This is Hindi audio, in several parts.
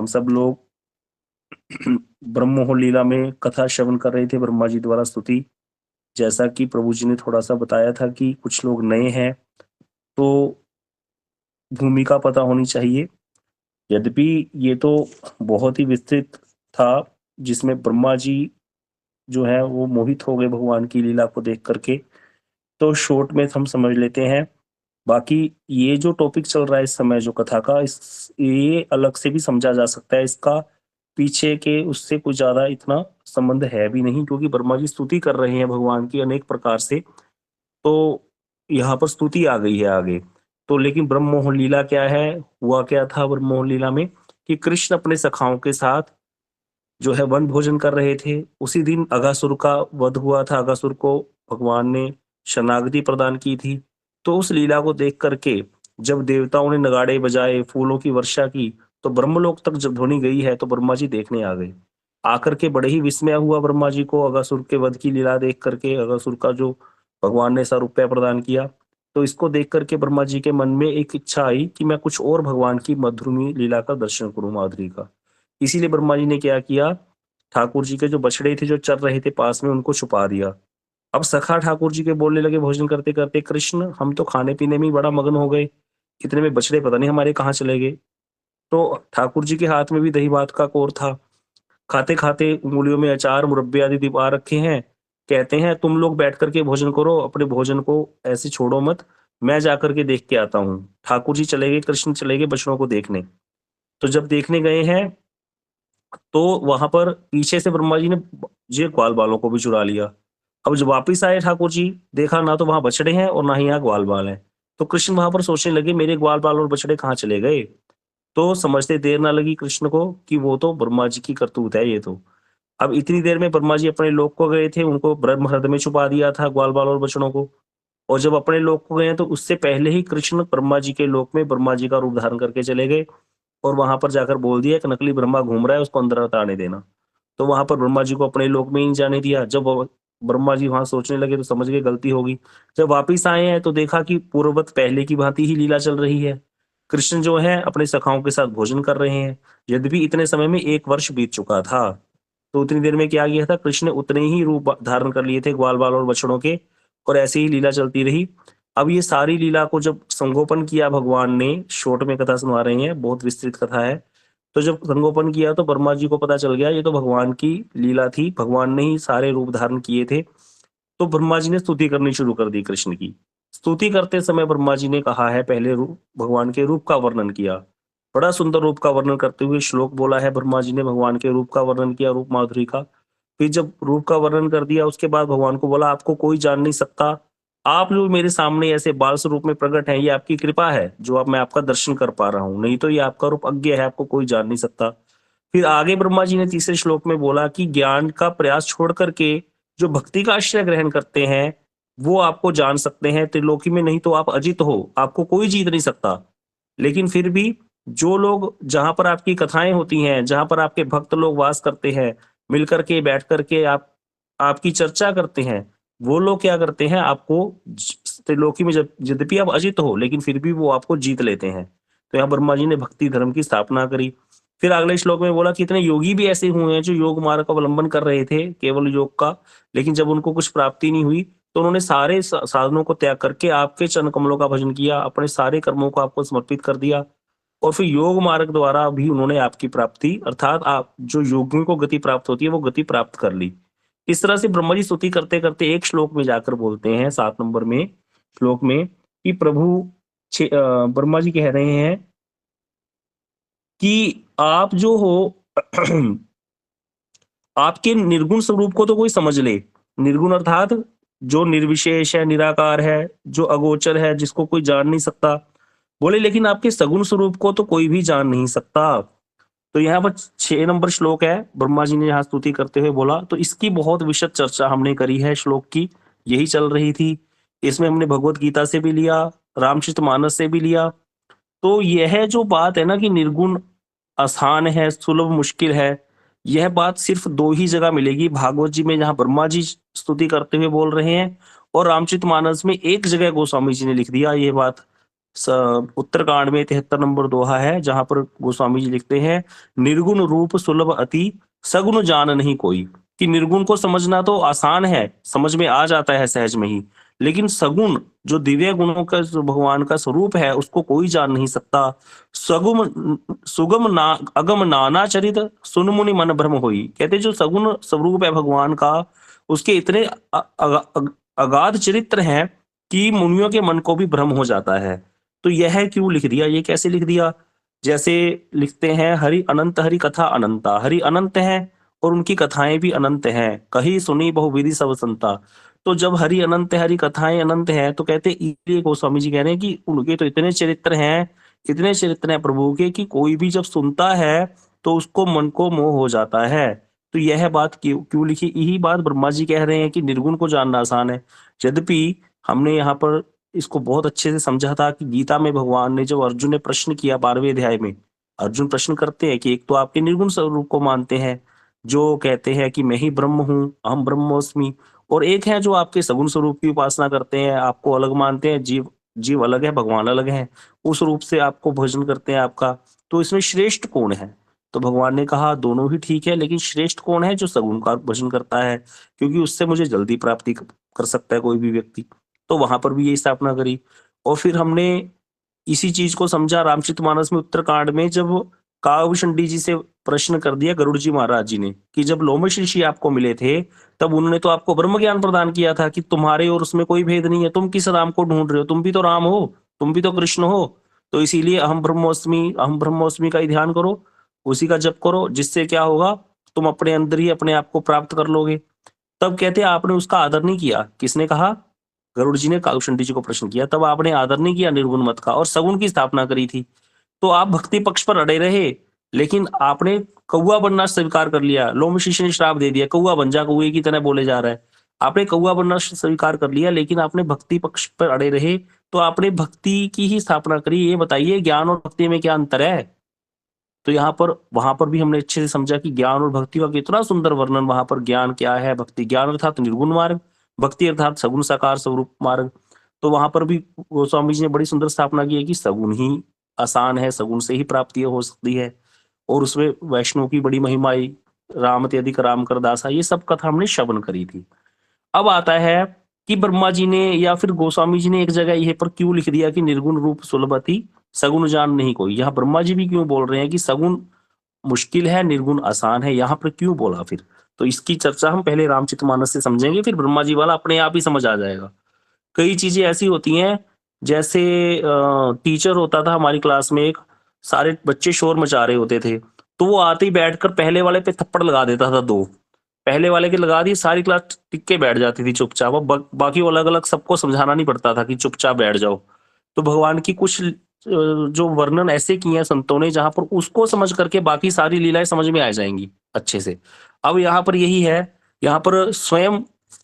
हम सब लोग ब्रह्मोह लीला में कथा श्रवण कर रहे थे, ब्रह्मा जी द्वारा स्तुति। जैसा कि प्रभु जी ने थोड़ा-सा बताया था कि कुछ लोग नए हैं, तो भूमिका पता होनी चाहिए। यद्यपि ये तो बहुत ही विस्तृत था, जिसमें ब्रह्मा जी जो है वो मोहित हो गए भगवान की लीला को देख कर के। तो शॉर्ट में हम समझ लेते हैं। बाकी ये जो टॉपिक चल रहा है इस समय जो कथा का, इस ये अलग से भी समझा जा सकता है। इसका पीछे के उससे कुछ ज़्यादा इतना संबंध है भी नहीं, क्योंकि ब्रह्मा जी स्तुति कर रहे हैं भगवान की अनेक प्रकार से। तो यहाँ पर स्तुति आ गई है आगे। तो लेकिन ब्रह्म मोहन लीला क्या है? हुआ क्या था ब्रह्म मोहन लीला में कि कृष्ण अपने सखाओं के साथ जो है वन भोजन कर रहे थे। उसी दिन अगासुर का वध हुआ था। अगासुर को भगवान ने शरणागति प्रदान की थी। तो उस लीला को देख कर के जब देवताओं ने नगाड़े बजाए, फूलों की वर्षा की, तो ब्रह्मलोक तक जब ध्वनि गई है तो ब्रह्मा जी देखने आ गए। आकर के बड़े ही विस्मय हुआ ब्रह्मा जी को अगासुर के वध की लीला देख करके, अगासुर का जो भगवान ने स्वरूप प्रदान किया। तो इसको देख करके ब्रह्मा जी के मन में एक इच्छा आई कि मैं कुछ और भगवान की मधुरमी लीला का दर्शन करूँ, माधुरी का। इसीलिए ब्रह्मा जी ने क्या किया, ठाकुर जी के जो बछड़े थे जो चर रहे थे पास में, उनको छुपा दिया। अब सखा ठाकुर जी के बोलने लगे भोजन करते-करते, कृष्ण हम तो खाने-पीने में ही बड़ा मगन हो गए, इतने में बछड़े पता नहीं हमारे कहाँ चले गए। तो ठाकुर जी के हाथ में भी दही भात का कौर था। खाते-खाते उँगलियों में अचार, मुरब्बे आदि दिवा रखे हैं। कहते हैं तुम लोग बैठ कर के भोजन करो, अपने भोजन को ऐसे छोड़ो मत, मैं जाकर के देख के आता हूँ। ठाकुर जी चले गए, कृष्ण चले गए बछड़ों को देखने। तो जब देखने गए हैं, तो वहां पर पीछे से ब्रह्मा जी ने जे ग्वाल बालों को भी चुरा लिया। अब जब वापिस आए ठाकुर जी, देखा ना तो वहां बछड़े हैं और ना ही यहाँ ग्वाल बाल हैं। तो कृष्ण वहां पर सोचने लगे मेरे ग्वाल बाल और बछड़े कहाँ चले गए। तो समझते देर ना लगी कृष्ण को कि वो तो ब्रह्मा जी की करतूत है ये तो। अब इतनी देर में ब्रह्मा जी अपने लोक को गए थे, उनको ब्रह्म हृदय में छुपा दिया था ग्वाल बाल और बछड़ों को। और जब अपने लोक को गए हैं, तो उससे पहले ही कृष्ण ब्रह्मा जी के लोक में ब्रह्मा जी का रूप धारण करके चले गए और वहां पर जाकर बोल दिया, एक नकली ब्रह्मा घूम रहा है, उसको अंदर मत आने देना। तो वहां पर ब्रह्मा जी को अपने लोक में ही नहीं जाने दिया। जब ब्रह्मा जी वहां सोचने लगे तो समझ गए गलती होगी। जब वापिस आए हैं तो देखा कि पूर्ववत पहले की भांति ही लीला चल रही है। कृष्ण जो है अपने सखाओं के साथ भोजन कर रहे हैं। यद्यपि इतने समय में 1 वर्ष बीत चुका था। तो उतनी देर में क्या किया था, कृष्ण ने उतने ही रूप धारण कर लिए थे ग्वाल बाल और बछड़ों के, और ऐसे ही लीला चलती रही। अब ये सारी लीला को जब संगोपन किया भगवान ने, शॉर्ट में कथा सुना रहे हैं, बहुत विस्तृत कथा है। तो जब संगोपन किया तो ब्रह्मा जी को पता चल गया ये तो भगवान की लीला थी, भगवान ने ही सारे रूप धारण किए थे। तो ब्रह्मा जी ने स्तुति करनी शुरू कर दी कृष्ण की। स्तुति करते समय ब्रह्मा जी ने कहा है, पहले रूप भगवान के रूप का वर्णन किया। बड़ा सुंदर रूप का वर्णन करते हुए श्लोक बोला है ब्रह्मा जी ने, भगवान के रूप का वर्णन किया, रूप माधुरी का। फिर जब रूप का वर्णन कर दिया उसके बाद भगवान को बोला आपको कोई जान नहीं सकता। आप जो मेरे सामने ऐसे बाल स्वरूप में प्रकट हैं, ये आपकी कृपा है जो अब मैं आपका दर्शन कर पा रहा हूँ, नहीं तो ये आपका रूप अज्ञेय है, आपको कोई जान नहीं सकता। फिर आगे ब्रह्मा जी ने तीसरे श्लोक में बोला कि ज्ञान का प्रयास छोड़ करके जो भक्ति का आश्रय ग्रहण करते हैं, वो आपको जान सकते हैं त्रिलोकी में, नहीं तो आप अजित हो, आपको कोई जीत नहीं सकता। लेकिन फिर भी जो लोग, जहाँ पर आपकी कथाएँ होती हैं, जहाँ पर आपके भक्त लोग वास करते हैं, मिलकर के बैठ कर के आप आपकी चर्चा करते हैं, वो लोग क्या करते हैं, आपको त्रिलोकी में जब यद्यपि आप अजित हो लेकिन फिर भी वो आपको जीत लेते हैं। तो यहाँ ब्रह्मा जी ने भक्ति धर्म की स्थापना करी। फिर अगले श्लोक में बोला कि इतने योगी भी ऐसे हुए हैं जो योग मार्ग का अवलंबन कर रहे थे, केवल योग का, लेकिन जब उनको कुछ प्राप्ति नहीं हुई तो उन्होंने सारे साधनों को त्याग करके आपके चरण कमलों का भजन किया, अपने सारे कर्मों को आपको समर्पित कर दिया और फिर योग मार्ग द्वारा भी उन्होंने आपकी प्राप्ति, अर्थात आप जो योगियों को गति प्राप्त होती है वो गति प्राप्त कर ली। इस तरह से ब्रह्मा जी स्तुति करते करते एक श्लोक में जाकर बोलते हैं, 7 नंबर में श्लोक में, कि ब्रह्मा जी कह रहे हैं कि आप जो हो आपके निर्गुण स्वरूप को तो कोई समझ ले। निर्गुण अर्थात जो निर्विशेष है, निराकार है, जो अगोचर है, जिसको कोई जान नहीं सकता। बोले लेकिन आपके सगुण स्वरूप को तो कोई भी जान नहीं सकता। तो यहाँ पर 6 नंबर श्लोक है, ब्रह्मा जी ने यहाँ स्तुति करते हुए बोला, तो इसकी बहुत विशद चर्चा हमने करी है श्लोक की, यही चल रही थी। इसमें हमने भगवत गीता से भी लिया, रामचरितमानस से भी लिया। तो यह जो बात है ना कि निर्गुण आसान है, सुलभ मुश्किल है, यह बात सिर्फ 2 ही जगह मिलेगी, भागवत जी में जहाँ ब्रह्मा जी स्तुति करते हुए बोल रहे हैं, और रामचरितमानस में एक जगह गोस्वामी जी ने लिख दिया ये बात। उत्तरकांड में 73 नंबर दोहा है, जहां पर गोस्वामी जी लिखते हैं, निर्गुण रूप सुलभ अति, सगुण जान नहीं कोई। कि निर्गुण को समझना तो आसान है, समझ में आ जाता है सहज में ही, लेकिन सगुण जो दिव्य गुणों का जो भगवान का स्वरूप है उसको कोई जान नहीं सकता। सगुम सुगम ना अगम नाना चरित, सुन मुनि मन भ्रम होई। कहते जो सगुण स्वरूप है भगवान का, उसके इतने अगाध चरित्र हैं कि मुनियों के मन को भी भ्रम हो जाता है। तो यह क्यों लिख दिया, ये कैसे लिख दिया? जैसे लिखते हैं, हरि अनंत हरि कथा अनंता, हरि अनंत है और उनकी कथाएं भी अनंत हैं, कही सुनी बहुविधि सब संता। तो जब हरि अनंत है, हरि कथाएं अनंत हैं, तो कहते इसलिए गोस्वामी जी कह रहे हैं कि उनके तो इतने चरित्र हैं, इतने चरित्र हैं प्रभु के, कि कोई भी जब सुनता है तो उसको मन को मोह हो जाता है। तो यह बात क्यों क्यों लिखी? यही बात ब्रह्मा जी कह रहे हैं कि निर्गुण को जानना आसान है। यद्यपि हमने यहाँ पर इसको बहुत अच्छे से समझा था कि गीता में भगवान ने, जब अर्जुन ने प्रश्न किया 12वें अध्याय में, अर्जुन प्रश्न करते हैं कि एक तो आपके निर्गुण स्वरूप को मानते हैं, जो कहते हैं कि मैं ही ब्रह्म हूँ, अहम ब्रह्मोस्मि, और एक है जो आपके सगुण स्वरूप की उपासना करते हैं, आपको अलग मानते हैं, जीव जीव अलग है, भगवान अलग है, उस रूप से आपको भजन करते हैं आपका। तो इसमें श्रेष्ठ कौन है? तो भगवान ने कहा दोनों ही ठीक है, लेकिन श्रेष्ठ कौन है? जो सगुण का भजन करता है, क्योंकि उससे मुझे जल्दी प्राप्ति कर सकता है कोई भी व्यक्ति। तो वहां पर भी यही स्थापना करी। और फिर हमने इसी चीज को समझा रामचरितमानस में उत्तरकांड में, जब काव्यशंडी जी से प्रश्न कर दिया गरुड़ जी महाराज जी ने कि जब लोमश ऋषि आपको मिले थे, तब उन्होंने तो आपको ब्रह्म ज्ञान प्रदान किया था कि तुम्हारे और उसमें कोई भेद नहीं है, तुम किस राम को ढूंढ रहे हो, तुम भी तो राम हो, तुम भी तो कृष्ण हो। तो इसीलिए अहम ब्रह्मोस्मि का ही ध्यान करो, उसी का जप करो, जिससे क्या होगा, तुम अपने अंदर ही अपने आप को प्राप्त कर लोगे। तब कहते हैं आपने उसका आदर नहीं किया। किसने कहा? गरुड़ जी ने कालुषंडी जी को प्रश्न किया। तब आपने आदर नहीं किया निर्गुण मत का और सगुण की स्थापना करी थी। तो आप भक्ति पक्ष पर अड़े रहे, लेकिन आपने कौवा बनना स्वीकार कर लिया। लोम शिष्य ने श्राप दे दिया, कौवा बन जा, कौवे की तरह बोले जा रहा है। आपने कौवा बनना स्वीकार कर लिया, लेकिन आपने भक्ति पक्ष पर अड़े रहे, तो आपने भक्ति की ही स्थापना करी। ये बताइए ज्ञान और भक्ति में क्या अंतर है? तो यहाँ पर वहां पर भी हमने अच्छे से समझा कि ज्ञान और भक्ति का कितना सुंदर वर्णन वहां पर। ज्ञान क्या है? भक्ति। ज्ञान अर्थात निर्गुण मार्ग, भक्ति अर्थात सगुण साकार स्वरूप मार्ग। तो वहां पर भी गोस्वामी जी ने बड़ी सुंदर स्थापना की है कि सगुण ही आसान है, सगुण से ही प्राप्ति हो सकती है। और उसमें वैष्णव की बड़ी महिमा आई, राम त्यधिक राम कर दासा, ये सब कथा हमने श्रवण करी थी। अब आता है कि ब्रह्मा जी ने या फिर गोस्वामी जी ने एक जगह यह पर क्यों लिख दिया कि निर्गुण रूप सुलभति, सगुण जान नहीं कोई। यहाँ ब्रह्मा जी भी क्यों बोल रहे हैं कि सगुण मुश्किल है, निर्गुण आसान है? यहाँ पर क्यों बोला फिर? तो इसकी चर्चा हम पहले रामचरितमानस से समझेंगे, फिर ब्रह्मा जी वाला अपने आप ही समझ आ जाएगा। कई चीजें ऐसी होती हैं, जैसे टीचर होता था हमारी क्लास में एक, सारे बच्चे शोर मचा रहे होते थे, तो वो आते ही बैठकर पहले वाले पे थप्पड़ लगा देता था दो। पहले वाले के लगा दी, सारी क्लास टिक के बैठ जाती थी चुपचाप। अब बाकी अलग अलग सबको समझाना नहीं पड़ता था कि चुपचाप बैठ जाओ। तो भगवान की कुछ जो वर्णन ऐसे किए हैं संतों ने, जहां पर उसको समझ करके बाकी सारी लीलाएं समझ में आ जाएंगी अच्छे से। अब यहाँ पर यही है, यहाँ पर स्वयं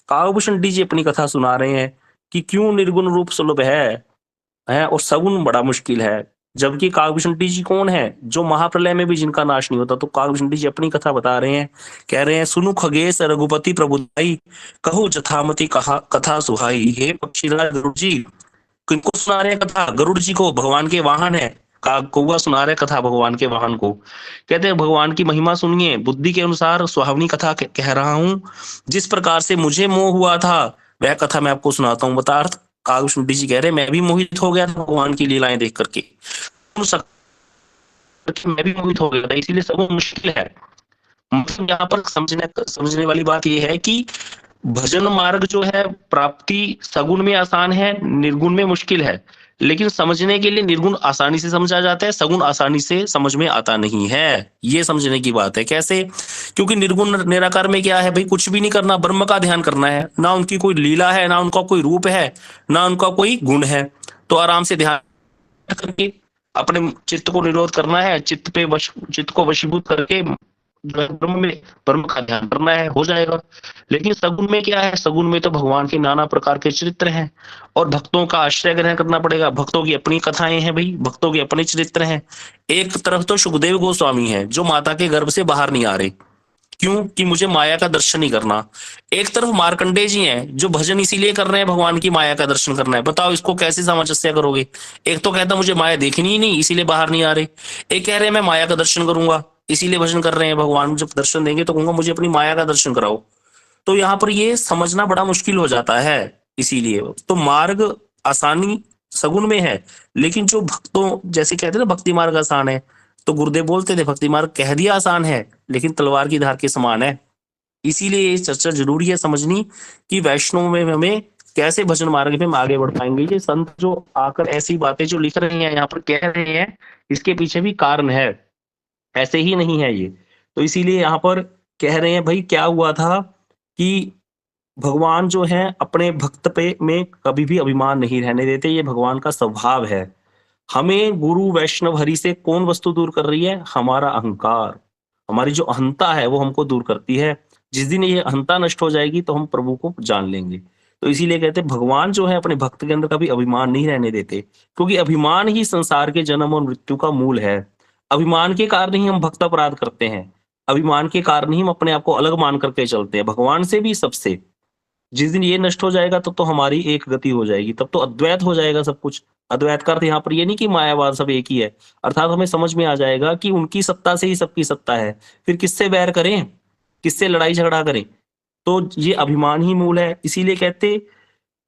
काव्यभूषण जी अपनी कथा सुना रहे हैं कि क्यों निर्गुण रूप सुलभ है और सगुण बड़ा मुश्किल है। जबकि काव्यभूषण जी कौन है? जो महाप्रलय में भी जिनका नाश नहीं होता। तो काव्यभूषण जी अपनी कथा बता रहे हैं, कह रहे हैं, सुनु खगेश रघुपति प्रभुदाई, कहु जथामति कहा कथा सुहाई। हे पक्षीराज गरुड़ जी, किनको सुना रहे हैं कथा? गरुड़ जी को, भगवान के वाहन है। कौवा सुना रहे कथा भगवान के वाहन को। कहते हैं भगवान की महिमा सुनिए, बुद्धि के अनुसार सुहावनी कथा कह रहा हूं। जिस प्रकार से मुझे मोह हुआ था वह कथा मैं आपको सुनाता हूँ। बता अर्थ काव्यशुंडी जी कह रहे हैं, मैं भी मोहित हो गया था भगवान की लीलाएं देख करके, मैं भी मोहित हो गया था, इसीलिए सब मुश्किल है। मतलब यहाँ पर समझने वाली बात यह है कि भजन मार्ग जो है, प्राप्ति सगुण में आसान है, निर्गुण में मुश्किल है। लेकिन समझने के लिए निर्गुण आसानी से समझा जाता है, सगुण आसानी से समझ में आता नहीं है। ये समझने की बात है। कैसे? क्योंकि निर्गुण निराकार में क्या है भाई? कुछ भी नहीं करना, ब्रह्म का ध्यान करना है। ना उनकी कोई लीला है, ना उनका कोई रूप है, ना उनका कोई गुण है। तो आराम से ध्यान करके अपने चित्त को निरोध करना है, चित्त को वशीभूत करके ब्रह्म में ब्रह्म का ध्यान करना है, हो जाएगा। लेकिन सगुण में क्या है? सगुण में तो भगवान के नाना प्रकार के चरित्र हैं और भक्तों का आश्रय ग्रहण करना पड़ेगा। भक्तों की अपनी कथाएं हैं भाई, भक्तों के अपने चरित्र हैं। एक तरफ तो सुखदेव गोस्वामी है जो माता के गर्भ से बाहर नहीं आ रहे, क्यों? कि मुझे माया का दर्शन ही करना। एक तरफ मार्कंडेय जी हैं जो भजन इसीलिए कर रहे हैं भगवान की माया का दर्शन करना है। बताओ इसको कैसे सामंजस्य करोगे? एक तो कहता मुझे माया देखनी ही नहीं इसीलिए बाहर नहीं आ रहे, एक कह रहे हैं मैं माया का दर्शन करूंगा इसीलिए भजन कर रहे हैं। भगवान जब दर्शन देंगे तो कहूंगा मुझे अपनी माया का दर्शन कराओ। तो यहाँ पर ये समझना बड़ा मुश्किल हो जाता है। इसीलिए तो मार्ग आसानी सगुन में है, लेकिन जो भक्तों जैसे कहते हैं ना भक्ति मार्ग आसान है, तो गुरुदेव बोलते थे भक्ति मार्ग कह दिया आसान है लेकिन तलवार की धार के समान है। इसीलिए ये चर्चा जरूरी है समझनी कि वैष्णव में हमें कैसे भजन मार्ग पे हम आगे बढ़ पाएंगे। ये संत जो आकर ऐसी बातें जो लिख रहे हैं यहाँ पर कह रहे हैं, इसके पीछे भी कारण है, ऐसे ही नहीं है ये। तो इसीलिए यहाँ पर कह रहे हैं भाई क्या हुआ था कि भगवान जो है अपने भक्त पे में कभी भी अभिमान नहीं रहने देते, ये भगवान का स्वभाव है। हमें गुरु वैष्णव हरि से कौन वस्तु दूर कर रही है? हमारा अहंकार, हमारी जो अहंता है वो हमको दूर करती है। जिस दिन ये अहंता नष्ट हो जाएगी तो हम प्रभु को जान लेंगे। तो इसीलिए कहते हैं भगवान जो है अपने भक्त के अंदर कभी अभिमान नहीं रहने देते, क्योंकि अभिमान ही संसार के जन्म और मृत्यु का मूल है। अभिमान के कारण ही हम भक्त अपराध करते हैं, अभिमान के कारण ही हम अपने आप को अलग मान करके चलते हैं भगवान से भी सबसे। जिस दिन ये नष्ट हो जाएगा तब तो हमारी एक गति हो जाएगी, तब तो अद्वैत हो जाएगा सब कुछ। अद्वैत का अर्थ यहाँ पर ये नहीं कि मायावाद सब एक ही है, अर्थात हमें समझ में आ जाएगा कि उनकी सत्ता से ही सबकी सत्ता है। फिर किससे बैर करें, किससे लड़ाई झगड़ा करें? तो ये अभिमान ही मूल है। इसीलिए कहते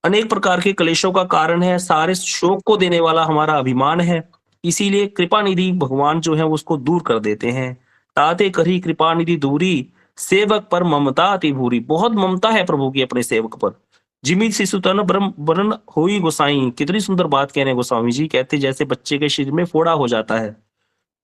अनेक प्रकार के क्लेशों का कारण है, सारे शोक को देने वाला हमारा अभिमान है। इसीलिए कृपा निधि भगवान जो है उसको दूर कर देते हैं। ताते करी कृपा निधि दूरी, सेवक पर ममता अति भूरी। बहुत ममता है प्रभु की अपने सेवक पर। जिमित शिशु तन ब्रह्म बरन होई गोसाई। कितनी सुंदर बात कह रहे हैं गोस्वामी जी, कहते जैसे बच्चे के शरीर में फोड़ा हो जाता है,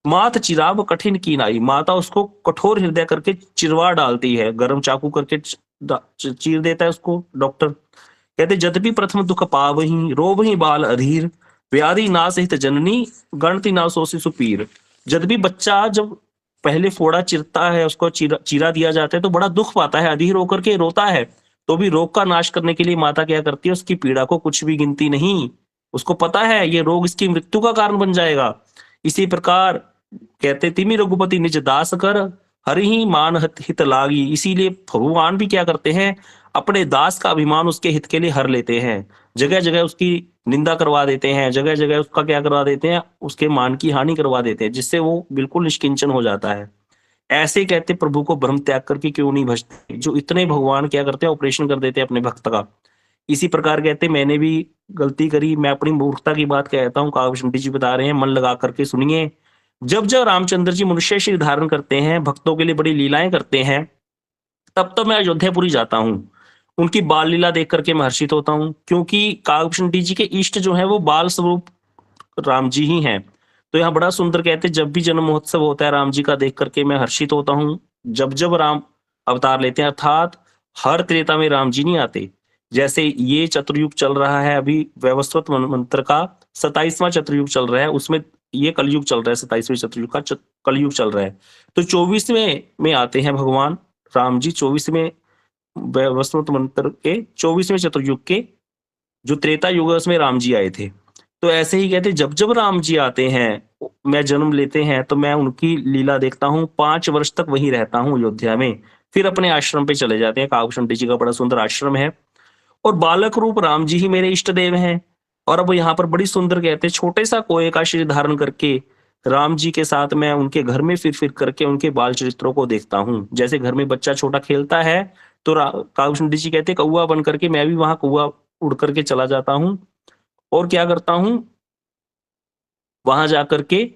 मात चिराब कठिन की नाई, माता उसको कठोर हृदय करके चिरवा डालती है, गर्म चाकू करके चीर देता है उसको डॉक्टर। कहते जद्यपि प्रथम दुख पावही, रोबहि बाल अधीर, व्याधि नाश हित जननी, गणति ना सोसि सुपीर। यद्यपि बच्चा जब पहले फोड़ा चिरता है, उसको चीरा दिया जाता है तो बड़ा दुख पाता है, अधीर होकर के रोता है, तो भी रोग का नाश करने के लिए माता क्या करती है, उसकी पीड़ा को कुछ भी गिनती नहीं। उसको पता है ये रोग इसकी मृत्यु का कारण बन जाएगा। इसी प्रकार कहते तिमि रघुपति निज दास कर, हरि ही मान हित लागी। इसीलिए भगवान भी क्या करते हैं, अपने दास का अभिमान उसके हित के लिए हर लेते हैं। जगह जगह उसकी निंदा करवा देते हैं, जगह जगह उसका क्या करवा देते हैं, उसके मान की हानि करवा देते हैं, जिससे वो बिल्कुल निष्किंचन हो जाता है। ऐसे कहते प्रभु को ब्रह्म त्याग करके क्यों नहीं भजते, जो इतने भगवान क्या करते हैं, ऑपरेशन कर देते हैं अपने भक्त का। इसी प्रकार कहते मैंने भी गलती करी, मैं अपनी मूर्खता की बात कहता हूँ, काव्य जी बता रहे हैं, मन लगा करके सुनिए। जब जब रामचंद्र जी मनुष्य शरीर धारण करते हैं, भक्तों के लिए बड़ी लीलाएं करते हैं, तब तो मैं अयोध्यापुरी जाता हूँ। उनकी बाल लीला देख करके मैं हर्षित होता हूँ, क्योंकि काव्य जी के इष्ट जो है वो बाल स्वरूप राम जी ही हैं। तो यहाँ बड़ा सुंदर कहते हैं, जब भी जन्म महोत्सव होता है राम जी का देख करके मैं हर्षित होता हूँ। जब जब राम अवतार लेते हैं, अर्थात हर त्रेता में राम जी नहीं आते। जैसे ये चतुर्युग चल रहा है अभी, वैवस्वत मंत्र का 27वां चतुर्युग चल रहा है, उसमें ये कलयुग चल रहा है, 27वें चतुर्युग का कलयुग चल रहा है। तो 24वें में आते हैं भगवान राम जी, 24वें वैवस्वत मंत्र के 24वें चतुर्युग के जो त्रेता युग है उसमें राम जी आए थे। तो ऐसे ही कहते जब जब राम जी आते हैं, मैं जन्म लेते हैं, तो मैं उनकी लीला देखता हूँ। 5 वर्ष तक वहीं रहता हूँ अयोध्या में, फिर अपने आश्रम पे चले जाते हैं। काकभूषण जी का बड़ा सुंदर आश्रम है, और बालक रूप राम जी ही मेरे इष्ट देव हैं। और अब यहाँ पर बड़ी सुंदर कहते हैं, छोटे सा कोए का शरीर धारण करके राम जी के साथ मैं उनके घर में फिर फिर करके उनके बाल चरित्रों को देखता हूँ। जैसे घर में बच्चा छोटा खेलता है, तो काकभूषण जी कहते हैं कौआ बन करके मैं भी वहां कौआ उड़ करके चला जाता हूँ, और क्या करता हूँ, वहां जाकर के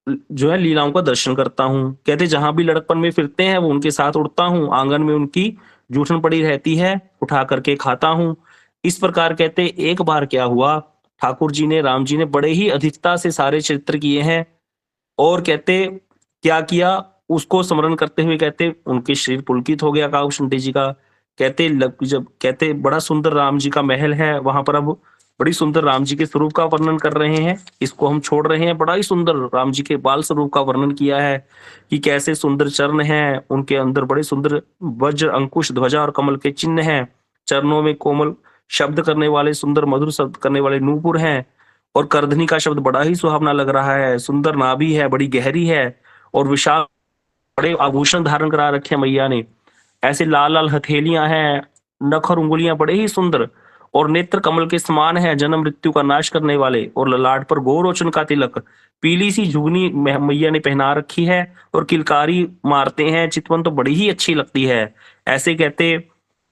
जो है लीलाओं का दर्शन करता हूँ। कहते जहां भी लड़कपन में फिरते हैं वो उनके साथ उड़ता हूँ, आंगन में उनकी जूठन पड़ी रहती है, उठा करके खाता हूँ। इस प्रकार कहते एक बार क्या हुआ, ठाकुर जी ने राम जी ने बड़े ही अधिकता से सारे चरित्र किए हैं, और कहते क्या किया, उसको स्मरण करते हुए कहते उनके शरीर पुलकित हो गया काकभूषण जी का। कहते जब कहते बड़ा सुंदर राम जी का महल है वहां पर, अब बड़ी सुंदर राम जी के स्वरूप का वर्णन कर रहे हैं, इसको हम छोड़ रहे हैं। बड़ा ही सुंदर राम जी के बाल स्वरूप का वर्णन किया है कि कैसे सुंदर चरण हैं उनके अंदर, बड़े सुंदर वज्र अंकुश ध्वजा और कमल के चिन्ह हैं, चरणों में कोमल शब्द करने वाले, सुंदर मधुर शब्द करने वाले नूपुर हैं, और करधनी का शब्द बड़ा ही सुहावना लग रहा है। सुंदर नाभि है, बड़ी गहरी है, और विशाल बड़े आभूषण धारण करा रखे हैं मैया ने, ऐसे लाल लाल हथेलियां हैं, नख और उंगलियां बड़े ही सुंदर, और नेत्र कमल के समान है, जन्म मृत्यु का नाश करने वाले, और ललाट पर गोरोचन का तिलक, पीली सी जुगनी मैया ने पहना रखी है, और किलकारी मारते हैं, चितवन तो बड़ी ही अच्छी लगती है। ऐसे कहते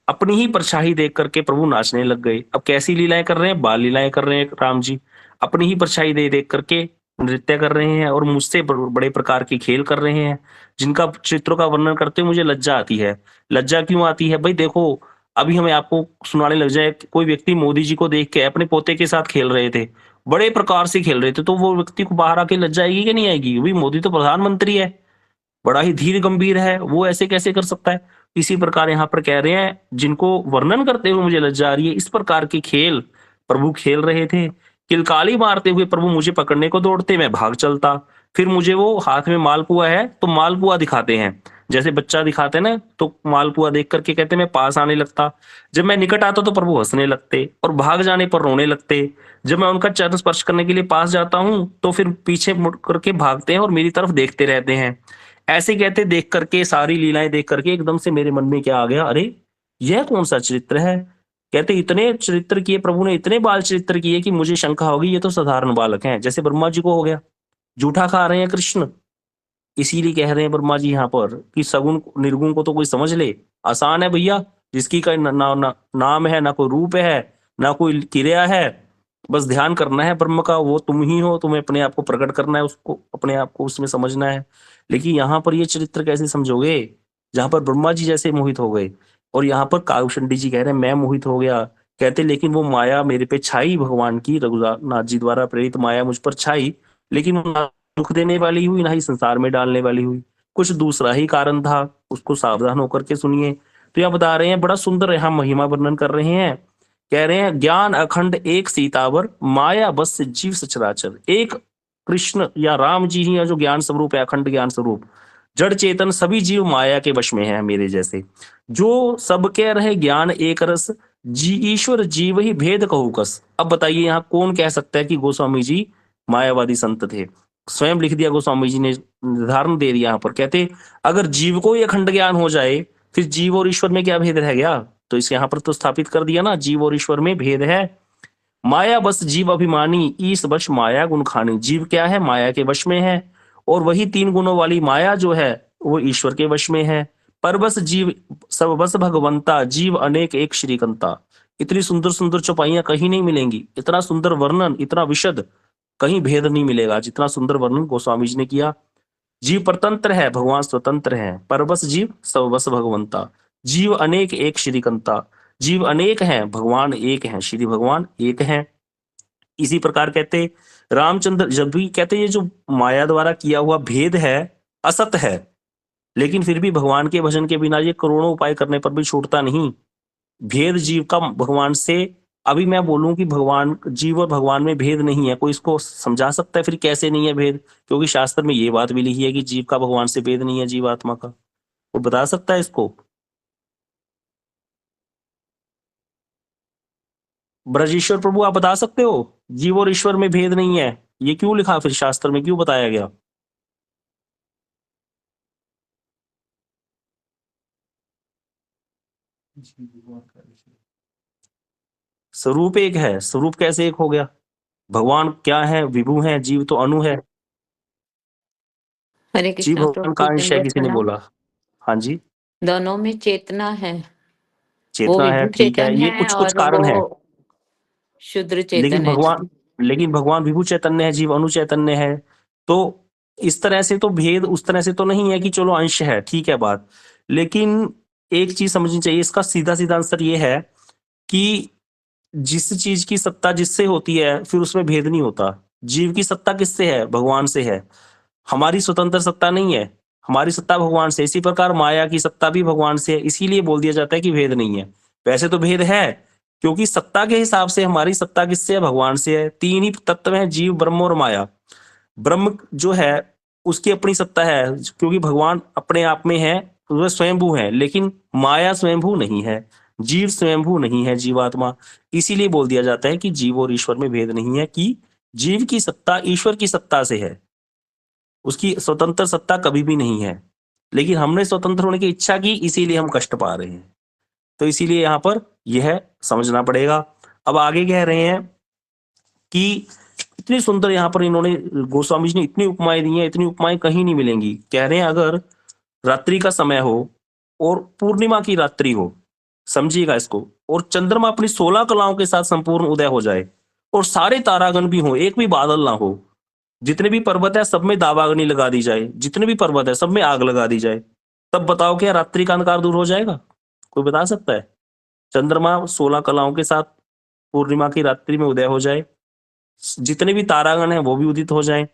अपनी ही परछाई देख करके प्रभु नाचने लग गए। अब कैसी लीलाएं कर रहे हैं? बाल लीलाएं कर रहे हैं राम जी। अपनी ही परछाई देख करके नृत्य कर रहे हैं और मुझसे बड़े प्रकार के खेल कर रहे हैं, जिनका चित्रों का वर्णन करते हुए मुझे लज्जा आती है। लज्जा क्यों आती है? भाई देखो, अभी हमें आपको सुनाने लग जाए कि कोई व्यक्ति मोदी जी को देख के अपने पोते के साथ खेल रहे थे, बड़े प्रकार से खेल रहे थे, तो वो व्यक्ति को बाहर आके लज्जा आएगी कि नहीं आएगी? भाई मोदी तो प्रधानमंत्री है, बड़ा ही धीर गंभीर है, वो ऐसे कैसे कर सकता है? इसी प्रकार यहाँ पर कह रहे हैं, जिनको वर्णन करते हुए मुझे लज्जा आ रही है, इस प्रकार के खेल प्रभु खेल रहे थे। किलकारी मारते हुए प्रभु मुझे पकड़ने को दौड़ते, मैं भाग चलता। फिर मुझे वो हाथ में मालपुआ है तो मालपुआ दिखाते हैं, जैसे बच्चा दिखाते हैं ना, तो मालपुआ देख करके कहते मैं पास आने लगता। जब मैं निकट आता तो प्रभु हंसने लगते और भाग जाने पर रोने लगते। जब मैं उनका चरण स्पर्श करने के लिए पास जाता हूं तो फिर पीछे मुड़ करके भागते हैं और मेरी तरफ देखते रहते हैं। ऐसे कहते देख करके, सारी लीलाएं देख करके एकदम से मेरे मन में क्या आ गया, अरे यह कौन सा चरित्र है? कहते इतने चरित्र किए प्रभु ने, इतने बाल चरित्र किए कि मुझे शंका होगी ये तो साधारण बालक हैं, जैसे ब्रह्मा जी को हो गया। जूठा खा रहे हैं कृष्ण, इसीलिए कह रहे हैं ब्रह्मा जी यहाँ पर कि सगुण निर्गुण को तो कोई समझ ले। आसान है भैया, जिसकी का नाम है, ना कोई रूप है, ना कोई क्रिया है, बस ध्यान करना है ब्रह्म का, वो तुम ही हो, तुम्हें अपने आप को प्रकट करना है, उसको अपने आप को उसमें समझना है। लेकिन यहाँ पर ये चरित्र कैसे समझोगे, जहां पर ब्रह्मा जी जैसे मोहित हो गए, और यहाँ पर कालुषंडी जी कह रहे हैं मैं मोहित हो गया। कहते लेकिन वो माया मेरे पे छाई, भगवान की रघुनाथ जी द्वारा प्रेरित माया मुझ पर छाई, लेकिन वो ना दुख देने वाली हुई, ना ही संसार में डालने वाली हुई, कुछ दूसरा ही कारण था। उसको सावधान होकर के सुनिए। तो यह बता रहे हैं, बड़ा सुंदर यहाँ महिमा वर्णन कर रहे हैं। कह रहे हैं ज्ञान अखंड एक सीतावर, माया बस से जीव सचराचर। एक कृष्ण या राम जी ही है जो ज्ञान स्वरूप है, अखंड ज्ञान स्वरूप। जड़ चेतन सभी जीव माया के वश में है मेरे जैसे। जो सब कह रहे ज्ञान एक रस, जी ईश्वर जीव ही भेद कहू कस। अब बताइए यहाँ कौन कह सकता है कि गोस्वामी जी मायावादी संत थे? स्वयं लिख दिया गोस्वामी जी ने, निर्धारण दे दिया यहाँ पर। कहते अगर जीव को ही अखंड ज्ञान हो जाए, फिर जीव और ईश्वर में क्या भेद रह गया? तो इस यहाँ पर तो स्थापित कर दिया ना, जीव और ईश्वर में भेद है। माया बस जीव अभिमानी, ईश वश माया गुण खानी। जीव क्या है? माया के वश में है, और वही तीन गुणों वाली माया जो है वो ईश्वर के वश में है। पर बस जीव सब बस भगवंता, जीव अनेक एक श्रीकंता। इतनी सुंदर सुंदर चौपाइयां कहीं नहीं मिलेंगी, इतना सुंदर वर्णन, इतना विशद कहीं भेद नहीं मिलेगा जितना सुंदर वर्णन गोस्वामी जी ने किया। जीव परतंत्र है, भगवान स्वतंत्र है, पर बस जीव सब बस भगवंता। जीव अनेक एक श्रीकंता। जीव अनेक हैं, भगवान एक हैं, श्री भगवान एक हैं। इसी प्रकार कहते रामचंद्र जब भी कहते ये जो माया द्वारा किया हुआ भेद है असत है, लेकिन फिर भी भगवान के भजन के बिना ये करोड़ों उपाय करने पर भी छूटता नहीं। भेद जीव का भगवान से, अभी मैं बोलूं कि भगवान जीव और भगवान में भेद नहीं है, कोई इसको समझा सकता है फिर कैसे नहीं है भेद? क्योंकि शास्त्र में ये बात भी लिखी है कि जीव का भगवान से भेद नहीं है, जीवात्मा का। वो बता सकता है इसको? ब्रजेश्वर प्रभु आप बता सकते हो जीव और ईश्वर में भेद नहीं है? ये क्यों लिखा, फिर शास्त्र में क्यों बताया गया? स्वरूप एक है, स्वरूप कैसे एक हो गया? भगवान क्या है? विभु है, जीव तो अणु है। हरे जीव कृष्णा भगवान प्रभु का जी अंश है, दंडवत किसी ने प्रणाम। बोला। हाँ जी, दोनों में चेतना है, वो चेतना है, विभु ठीक है, चेतन ये है कुछ कुछ और वो कारण है। शुद्र लेकिन चेतन है जी। भगवान लेकिन भगवान विभु चैतन्य है, जीव अणु चैतन्य है। तो इस तरह से तो भेद उस तरह से तो नहीं है कि चलो अंश है, ठीक है बात। लेकिन एक चीज समझनी चाहिए, इसका सीधा सीधा आंसर ये है कि जिस चीज की सत्ता जिससे होती है फिर उसमें भेद नहीं होता। जीव की सत्ता किससे है? भगवान से है। हमारी स्वतंत्र सत्ता नहीं है, हमारी सत्ता भगवान से। इसी प्रकार माया की सत्ता भी भगवान से है, इसीलिए बोल दिया जाता है कि भेद नहीं है। वैसे तो भेद है, क्योंकि सत्ता के हिसाब से हमारी सत्ता किससे है? भगवान से है। तीन ही तत्व हैं, जीव ब्रह्म और माया। ब्रह्म जो है उसकी अपनी सत्ता है, क्योंकि भगवान अपने आप में है, वह स्वयंभू है। लेकिन माया स्वयंभू नहीं है, जीव स्वयंभू नहीं है, जीवात्मा। इसीलिए बोल दिया जाता है कि जीव और ईश्वर में भेद नहीं है, कि जीव की सत्ता ईश्वर की सत्ता से है, उसकी स्वतंत्र सत्ता कभी भी नहीं है। लेकिन हमने स्वतंत्र होने की इच्छा की, इसीलिए हम कष्ट पा रहे हैं। तो इसीलिए यहाँ पर यह समझना पड़ेगा। अब आगे कह रहे हैं कि इतनी सुंदर यहाँ पर इन्होंने, गोस्वामी जी ने इतनी उपमाएं दी हैं, इतनी उपमाएं कहीं नहीं मिलेंगी। कह रहे हैं अगर रात्रि का समय हो और पूर्णिमा की रात्रि हो, समझिएगा इसको, और चंद्रमा अपनी 16 कलाओं के साथ संपूर्ण उदय हो जाए और सारे तारागण भी हो, एक भी बादल ना हो, जितने भी पर्वत है सब में दावाग्नि लगा दी जाए, जितने भी पर्वत है सब में आग लगा दी जाए, तब बताओ क्या रात्रि का अंधकार दूर हो जाएगा? कोई बता सकता है? चंद्रमा 16 कलाओं के साथ पूर्णिमा की रात्रि में उदय हो जाए, जितने भी तारागण हैं वो भी उदित हो जाएं,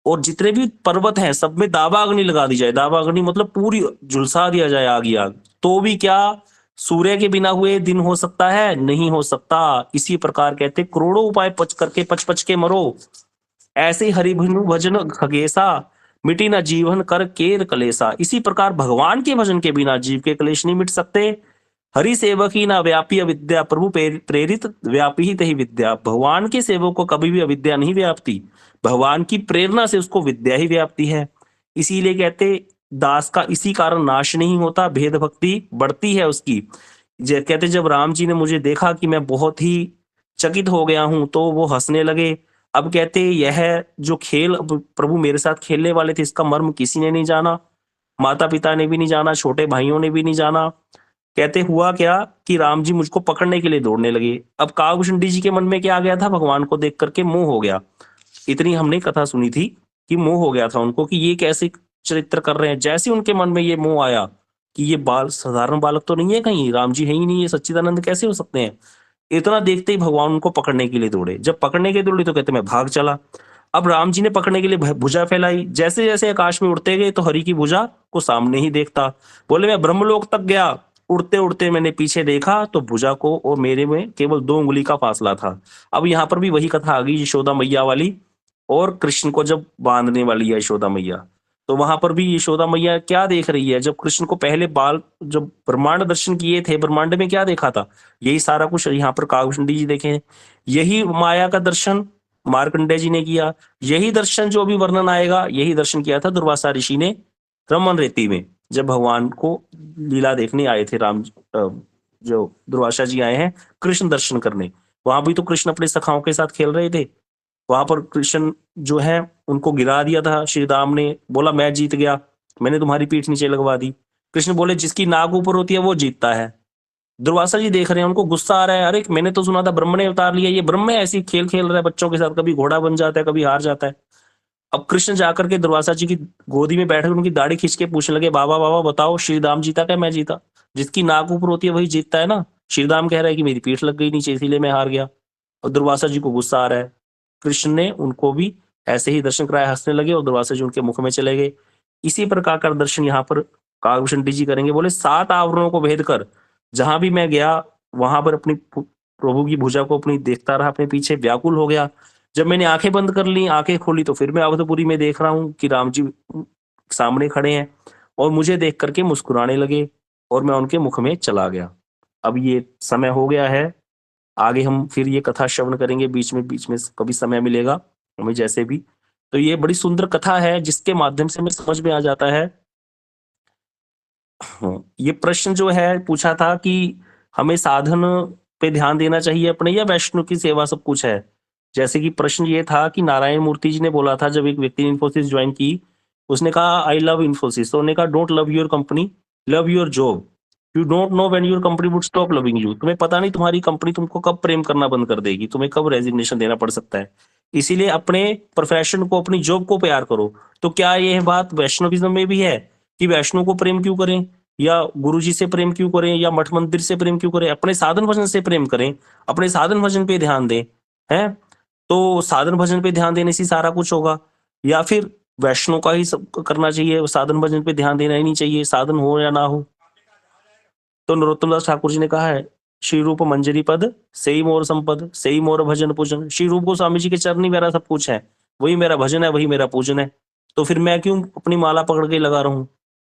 और जितने भी पर्वत हैं सब में दावाग्नि लगा दी जाए। दावाग्नि मतलब पूरी झुलसा दिया जाए आग ही आग, तो भी क्या सूर्य के बिना हुए दिन हो सकता है? नहीं हो सकता। इसी प्रकार कहते करोड़ों उपाय पच करके पच पच के मरो, ऐसे हरिभनु भजन खगेसा, मिटी न जीवन कर केर कलेसा। इसी प्रकार भगवान के भजन के बिना जीव के क्लेश नहीं मिट सकते। हरि सेवक ही ना व्यापी अविद्या, प्रभु प्रेरित व्यापी ही तही विद्या। भगवान के सेवक को कभी भी अविद्या नहीं व्यापती, भगवान की प्रेरणा से उसको विद्या ही व्यापती है। इसीलिए कहते दास का इसी कारण नाश नहीं होता, भेद भक्ति बढ़ती है उसकी। कहते जब राम जी ने मुझे देखा कि मैं बहुत ही चकित हो गया हूं, तो वो हंसने लगे। अब कहते यह जो खेल प्रभु मेरे साथ खेलने वाले थे, इसका मर्म किसी ने नहीं जाना, माता पिता ने भी नहीं जाना, छोटे भाइयों ने भी नहीं जाना। कहते हुआ क्या कि राम जी मुझको पकड़ने के लिए दौड़ने लगे। अब काकभूषणी जी के मन में क्या आ गया था? भगवान को देख करके मोह हो गया। इतनी हमने कथा सुनी थी कि मोह हो गया था उनको कि ये कैसे चरित्र कर रहे हैं। जैसे उनके मन में ये मोह आया कि ये बाल साधारण बालक तो नहीं है, कहीं राम जी है ही नहीं, ये सच्चिदानंद कैसे हो सकते हैं, इतना देखते ही भगवान उनको पकड़ने के लिए दौड़े। जब पकड़ने के लिए दौड़े तो कहते मैं भाग चला। अब राम जी ने पकड़ने के लिए भुजा फैलाई, जैसे जैसे आकाश में उड़ते गए तो हरि की भुजा को सामने ही देखता। बोले मैं ब्रह्मलोक तक गया, उड़ते उड़ते मैंने पीछे देखा तो भुजा को और मेरे में केवल 2 उंगली का फासला था। अब यहाँ पर भी वही कथा आ गई यशोदा मैया वाली, और कृष्ण को जब बांधने वाली है यशोदा मैया, तो वहां पर भी यशोदा मैया क्या देख रही है? जब कृष्ण को पहले बाल जब ब्रह्मांड दर्शन किए थे, ब्रह्मांड में क्या देखा था? यही सारा कुछ यहाँ पर काकभूषणी जी देखे। यही माया का दर्शन मार्कंडेय जी ने किया। यही दर्शन जो अभी वर्णन आएगा, यही दर्शन किया था दुर्वासा ऋषि ने रमन रेती में, जब भगवान को लीला देखने आए थे। जो दुर्वासा जी आए हैं कृष्ण दर्शन करने, वहां भी तो कृष्ण अपने सखाओं के साथ खेल रहे थे। वहां पर कृष्ण जो है उनको गिरा दिया था श्री राम ने, बोला मैं जीत गया, मैंने तुम्हारी पीठ नीचे लगवा दी। कृष्ण बोले जिसकी नाक ऊपर होती है वो जीतता है। दुर्वासा जी देख रहे हैं, उनको गुस्सा आ रहा है, अरे मैंने तो सुना था ब्रह्म ने उतार लिया, ये ब्रह्म ऐसी खेल खेल रहा है बच्चों के साथ, कभी घोड़ा बन जाता है कभी हार जाता है। अब कृष्ण जाकर के दुर्वासा जी की गोदी में बैठकर उनकी दाढ़ी खींच के पूछने लगे, बाबा बाबा बताओ श्री राम जीता क्या मैं जीता? जिसकी नाक ऊपर होती है वही जीतता है ना। श्री राम कह रहा है कि मेरी पीठ लग गई नीचे इसीलिए मैं हार गया, और दुर्वासा जी को गुस्सा आ रहा है। कृष्ण ने उनको भी ऐसे ही दर्शन कराया, हंसने लगे और दुर्वासा जी उनके मुख में चले गए। इसी प्रकार का दर्शन यहाँ पर काकभूषण जी करेंगे। बोले 7 आवरणों को भेद कर जहां भी मैं गया वहां पर अपनी प्रभु की भुजा को अपनी देखता रहा, अपने पीछे व्याकुल हो गया। जब मैंने आंखें बंद कर ली, आंखें खोली तो फिर मैं अवधपुरी में देख रहा हूँ कि राम जी सामने खड़े हैं और मुझे देख करके मुस्कुराने लगे और मैं उनके मुख में चला गया। अब ये समय हो गया है, आगे हम फिर ये कथा श्रवण करेंगे, बीच में कभी समय मिलेगा हमें जैसे भी। तो ये बड़ी सुंदर कथा है जिसके माध्यम से हमें समझ में आ जाता है। ये प्रश्न जो है पूछा था कि हमें साधन पे ध्यान देना चाहिए अपने या वैष्णव की सेवा सब कुछ है। जैसे कि प्रश्न ये था कि नारायण मूर्ति जी ने बोला था जब एक व्यक्ति ने इन्फोसिस ज्वाइन की, उसने कहा आई लव इन्फोसिस, तो उन्होंने कहा don't love your company, love your job. You don't know when your company would stop loving you. तुम्हें पता नहीं तुम्हारी कंपनी तुमको कब प्रेम करना बंद कर देगी, तुम्हें कब रेजिग्नेशन देना पड़ सकता है। इसीलिए अपने प्रोफेशन को, अपनी जॉब को प्यार करो। तो क्या यह बात वैष्णविज्म में भी है कि वैष्णव को प्रेम क्यों करें, या गुरुजी से प्रेम क्यों करें, या मठ मंदिर से प्रेम क्यों करें? अपने साधन भजन से प्रेम करें, अपने साधन भजन पे ध्यान दें। हैं तो साधन भजन पे ध्यान देने से सारा कुछ होगा, या फिर वैष्णव का ही सब करना चाहिए, साधन भजन पे ध्यान देना ही नहीं चाहिए, साधन हो या ना हो। तो नरोत्तम दास ठाकुर जी ने कहा है श्री रूप मंजरी पद सही मोर संपद, सही मोर भजन पूजन। श्री रूप गोस्वामी जी के चरण ही मेरा सब कुछ है, वही मेरा भजन है, वही मेरा पूजन है। तो फिर मैं क्यों अपनी माला पकड़ के लगा रहा हूं?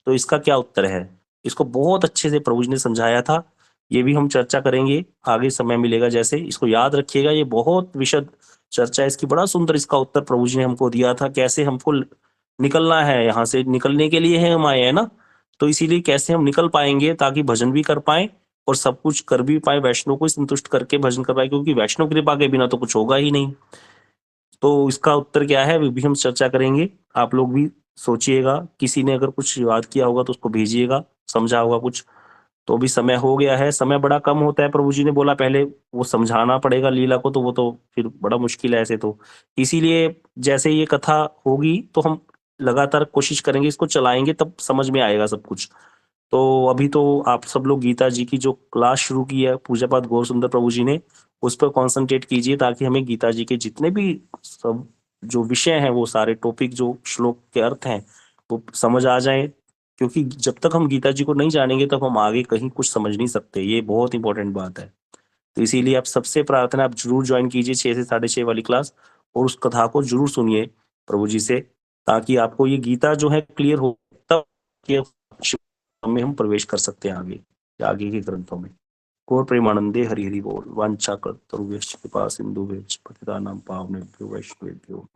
तो इसका क्या उत्तर है? इसको बहुत अच्छे से प्रभु जी ने समझाया था, ये भी हम चर्चा करेंगे आगे समय मिलेगा। जैसे इसको याद रखिएगा, ये बहुत विशद चर्चा है इसकी, बड़ा सुंदर इसका उत्तर प्रभु जी ने हमको दिया था, कैसे हमको निकलना है, यहाँ से निकलने के लिए है हम आए हैं ना, तो इसीलिए कैसे हम निकल पाएंगे ताकि भजन भी कर पाए और सब कुछ कर भी पाए, वैष्णव को संतुष्ट करके भजन कर पाए, क्योंकि वैष्णव कृपा के बिना तो कुछ होगा ही नहीं। तो इसका उत्तर क्या है, वो भी हम चर्चा करेंगे। आप लोग भी सोचिएगा, किसी ने अगर कुछ याद किया होगा तो उसको भेजिएगा, समझा होगा कुछ। तो अभी समय हो गया है, समय बड़ा कम होता है, प्रभु जी ने बोला पहले वो समझाना पड़ेगा लीला को, तो वो तो फिर बड़ा मुश्किल है ऐसे तो। इसीलिए जैसे ये कथा होगी तो हम लगातार कोशिश करेंगे, इसको चलाएंगे, तब समझ में आएगा सब कुछ। तो अभी तो आप सब लोग गीता जी की जो क्लास शुरू की है पूज्यपाद गौर सुंदर प्रभु जी ने, उस पर कॉन्सेंट्रेट कीजिए, ताकि हमें गीता जी के जितने भी सब जो विषय हैं, वो सारे टॉपिक जो श्लोक के अर्थ हैं वो समझ आ जाए। क्योंकि जब तक हम गीता जी को नहीं जानेंगे तब हम आगे कहीं कुछ समझ नहीं सकते, ये बहुत इंपॉर्टेंट बात है। तो इसीलिए आप सबसे प्रार्थना, आप जरूर ज्वाइन कीजिए 6 से 6:30 वाली क्लास, और उस कथा को जरूर सुनिए प्रभु जी से, ताकि आपको ये गीता जो है क्लियर हो, तब ये में हम प्रवेश कर सकते हैं आगे आगे के ग्रंथों में। गौर प्रेमानंदे हरि हरि बोल। वांछा कर तरुभ्यश्च कृपा सिंधुभ्यश्च पतितानां पावनेभ्यो वैष्णवेभ्यो